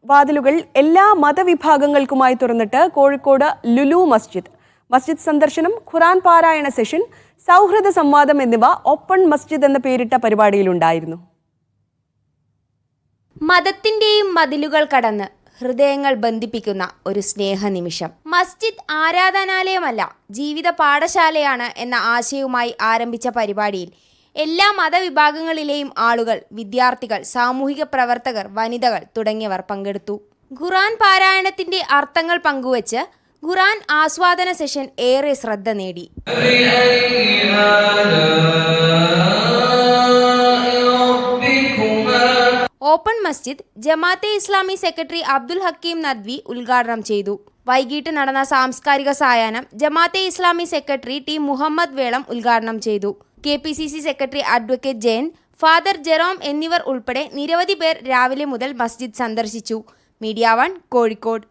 വാതിലുകൾ എല്ലാ മതവിഭാഗങ്ങൾക്കുമായി തുറന്നിട്ട് കോഴിക്കോട് ലുലു മസ്ജിദ്. മസ്ജിദ് സന്ദർശനം, ഖുർആൻ പാരായണ സെഷൻ, സൗഹൃദ സംവാദം എന്നിവ ഓപ്പൺ മസ്ജിദ് എന്ന പേരിട്ട പരിപാടിയിലുണ്ടായിരുന്നു. മതത്തിന്റെയും മതിലുകൾ കടന്ന് ഹൃദയങ്ങൾ ബന്ധിപ്പിക്കുന്ന ഒരു സ്നേഹനിമിഷം. മസ്ജിദ് ആരാധനാലയമല്ല, ജീവിത പാഠശാലയാണ് എന്ന ആശയവുമായി ആരംഭിച്ച പരിപാടിയിൽ എല്ലാ മതവിഭാഗങ്ങളിലെയും ആളുകൾ, വിദ്യാർത്ഥികൾ, സാമൂഹിക പ്രവർത്തകർ, വനിതകൾ തുടങ്ങിയവർ പങ്കെടുത്തു. ഖുർആൻ പാരായണത്തിന്റെ അർത്ഥങ്ങൾ പങ്കുവച്ച് ഖുർആൻ ആസ്വാദന സെഷൻ ഏറെ ശ്രദ്ധ നേടി. ഓപ്പൺ മസ്ജിദ് ജമാഅത്തെ ഇസ്ലാമി സെക്രട്ടറി അബ്ദുൽ ഹക്കീം നദ്വി ഉദ്ഘാടനം ചെയ്തു. വൈകിട്ട് നടന്ന സാംസ്കാരിക സായാഹ്നം ജമാഅത്തെ ഇസ്ലാമി സെക്രട്ടറി ടി മുഹമ്മദ് വേളം ഉദ്ഘാടനം ചെയ്തു. KPCC secretary advocate Jayan, father Jerome എന്നിവർ ഉൾപ്പെടെ നിരവധി പേർ രാവിലെ മുതൽ മസ്ജിദ് സന്ദർശിച്ചു. മീഡിയ 1 കോഴിക്കോട്.